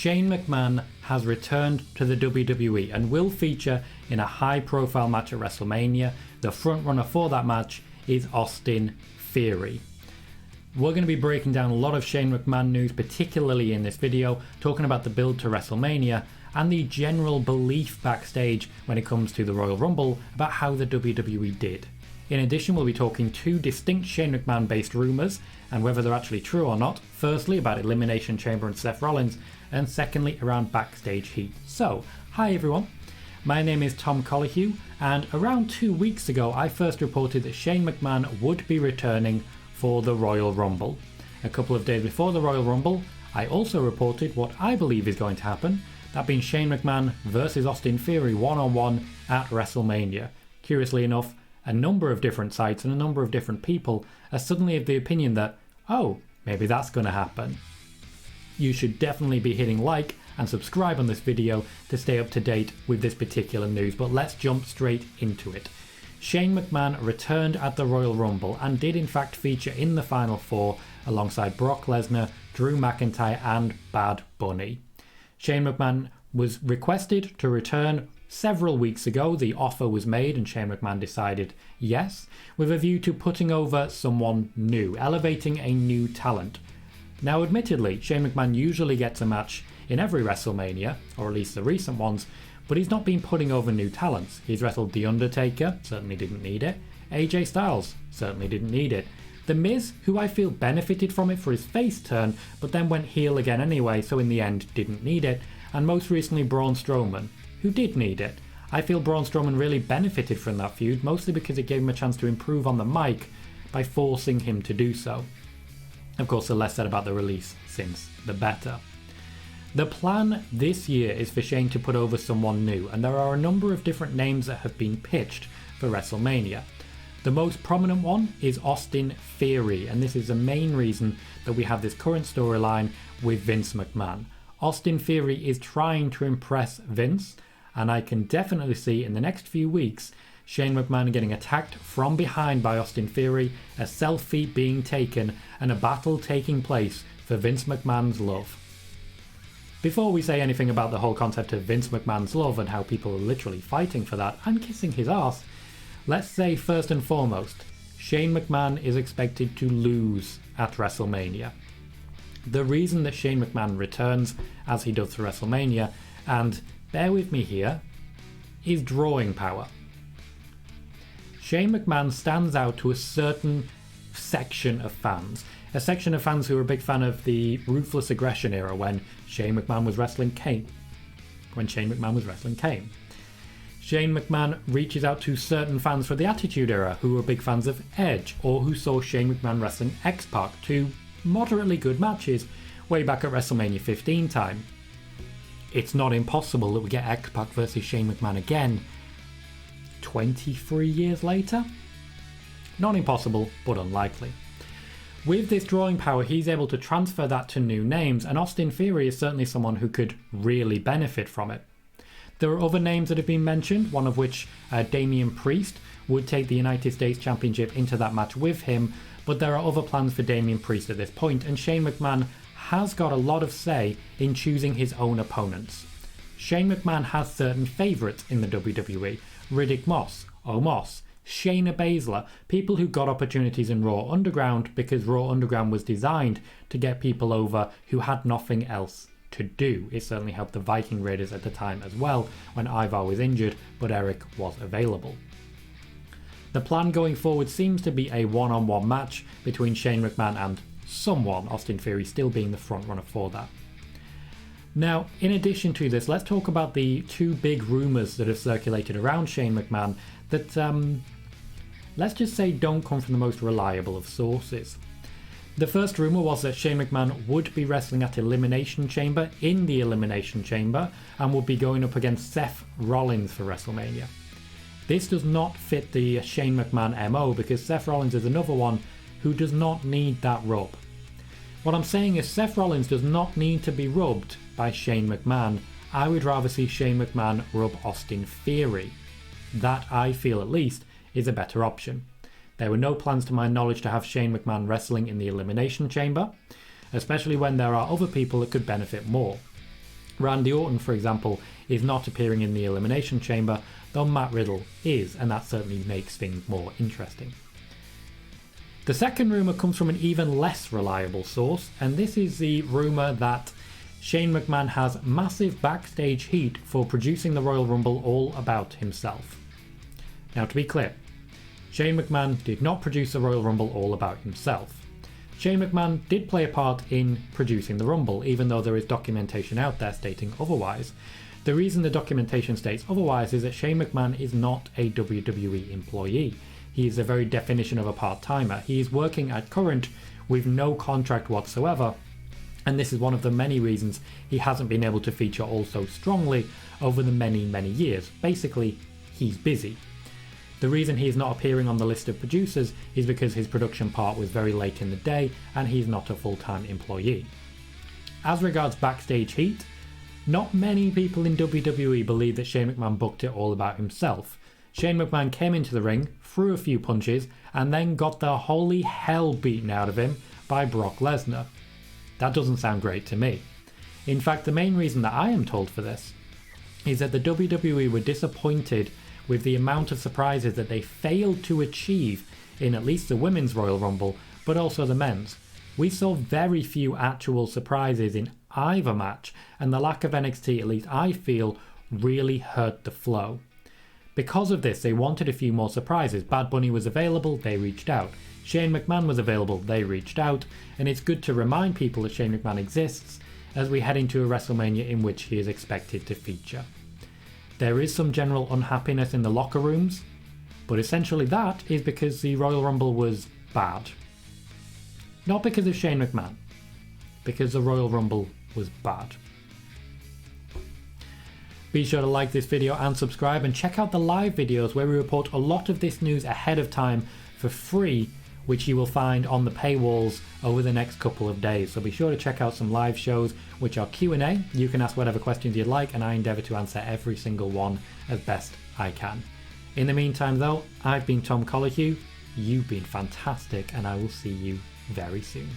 Shane McMahon has returned to the WWE and will feature in a high-profile match at WrestleMania. The frontrunner for that match is Austin Theory. We're going to be breaking down a lot of Shane McMahon news, particularly in this video, talking about the build to WrestleMania and the general belief backstage when it comes to the Royal Rumble about how the WWE did. In addition, we'll be talking two distinct Shane McMahon based rumours and whether they're actually true or not. Firstly, about Elimination Chamber and Seth Rollins, and secondly, around backstage heat. So, hi everyone, my name is Tom Colohue, and around 2 weeks ago I first reported that Shane McMahon would be returning for the Royal Rumble. A couple of days before the Royal Rumble, I also reported what I believe is going to happen, that being Shane McMahon versus Austin Theory one-on-one at WrestleMania. Curiously enough, a number of different sites and a number of different people are suddenly of the opinion that, oh, maybe that's going to happen. You should definitely be hitting like and subscribe on this video to stay up to date with this particular news, but let's jump straight into it. Shane McMahon returned at the Royal Rumble and did in fact feature in the Final Four alongside Brock Lesnar, Drew McIntyre and Bad Bunny. Shane McMahon was requested to return several weeks ago. The offer was made and Shane McMahon decided yes, with a view to putting over someone new, elevating a new talent. Now admittedly, Shane McMahon usually gets a match in every WrestleMania, or at least the recent ones, but he's not been putting over new talents. He's wrestled The Undertaker, certainly didn't need it. AJ Styles, certainly didn't need it. The Miz, who I feel benefited from it for his face turn, but then went heel again anyway, so in the end didn't need it. And most recently Braun Strowman, who did need it. I feel Braun Strowman really benefited from that feud, mostly because it gave him a chance to improve on the mic by forcing him to do so. Of course, the less said about the release since, the better. The plan this year is for Shane to put over someone new, and there are a number of different names that have been pitched for WrestleMania. The most prominent one is Austin Theory, and this is the main reason that we have this current storyline with Vince McMahon. Austin Theory is trying to impress Vince, and I can definitely see in the next few weeks Shane McMahon getting attacked from behind by Austin Theory, a selfie being taken, and a battle taking place for Vince McMahon's love. Before we say anything about the whole concept of Vince McMahon's love and how people are literally fighting for that and kissing his ass, let's say first and foremost, Shane McMahon is expected to lose at WrestleMania. The reason that Shane McMahon returns as he does to WrestleMania, and bear with me here, is drawing power. Shane McMahon stands out to a certain section of fans. A section of fans who are a big fan of the Ruthless Aggression era when Shane McMahon was wrestling Kane. Shane McMahon reaches out to certain fans for the Attitude Era who were big fans of Edge, or who saw Shane McMahon wrestling X-Pac, two moderately good matches way back at WrestleMania 15 time. It's not impossible that we get X-Pac versus Shane McMahon again 23 years later. Not impossible, but unlikely. With this drawing power, he's able to transfer that to new names, and Austin Theory is certainly someone who could really benefit from it. There are other names that have been mentioned, one of which, Damian Priest, would take the United States Championship into that match with him, but there are other plans for Damian Priest at this point, and Shane McMahon has got a lot of say in choosing his own opponents. Shane McMahon has certain favourites in the WWE, Riddick Moss, Omos, Shayna Baszler, people who got opportunities in Raw Underground because Raw Underground was designed to get people over who had nothing else to do. It certainly helped the Viking Raiders at the time as well when Ivar was injured, but Eric was available. The plan going forward seems to be a one-on-one match between Shane McMahon and someone, Austin Theory still being the frontrunner for that. Now, in addition to this, let's talk about the two big rumours that have circulated around Shane McMahon that, let's just say, don't come from the most reliable of sources. The first rumour was that Shane McMahon would be wrestling at Elimination Chamber in the Elimination Chamber and would be going up against Seth Rollins for WrestleMania. This does not fit the Shane McMahon MO because Seth Rollins is another one who does not need that rub. What I'm saying is Seth Rollins does not need to be rubbed by Shane McMahon. I would rather see Shane McMahon rub Austin Theory. That, I feel at least, is a better option. There were no plans to my knowledge to have Shane McMahon wrestling in the Elimination Chamber, especially when there are other people that could benefit more. Randy Orton, for example, is not appearing in the Elimination Chamber, though Matt Riddle is, and that certainly makes things more interesting. The second rumour comes from an even less reliable source, and this is the rumour that Shane McMahon has massive backstage heat for producing the Royal Rumble all about himself. Now, to be clear, Shane McMahon did not produce the Royal Rumble all about himself. Shane McMahon did play a part in producing the Rumble, even though there is documentation out there stating otherwise. The reason the documentation states otherwise is that Shane McMahon is not a WWE employee. He is the very definition of a part-timer. He is working at current with no contract whatsoever, and this is one of the many reasons he hasn't been able to feature all so strongly over the many years. Basically, he's busy. The reason he is not appearing on the list of producers is because his production part was very late in the day and he's not a full-time employee. As regards backstage heat, not many people in WWE believe that Shane McMahon booked it all about himself. Shane McMahon came into the ring, threw a few punches, and then got the holy hell beaten out of him by Brock Lesnar. That doesn't sound great to me. In fact, the main reason that I am told for this is that the WWE were disappointed with the amount of surprises that they failed to achieve in at least the Women's Royal Rumble, but also the men's. We saw very few actual surprises in either match, and the lack of NXT, at least I feel, really hurt the flow. Because of this, they wanted a few more surprises. Bad Bunny was available, they reached out. Shane McMahon was available, they reached out, and it's good to remind people that Shane McMahon exists as we head into a WrestleMania in which he is expected to feature. There is some general unhappiness in the locker rooms, but essentially that is because the Royal Rumble was bad. Not because of Shane McMahon, because the Royal Rumble was bad. Be sure to like this video and subscribe, and check out the live videos where we report a lot of this news ahead of time for free, which you will find on the paywalls over the next couple of days. So be sure to check out some live shows which are Q&A. You can ask whatever questions you'd like and I endeavour to answer every single one as best I can. In the meantime though, I've been Tom Colohue, you've been fantastic, and I will see you very soon.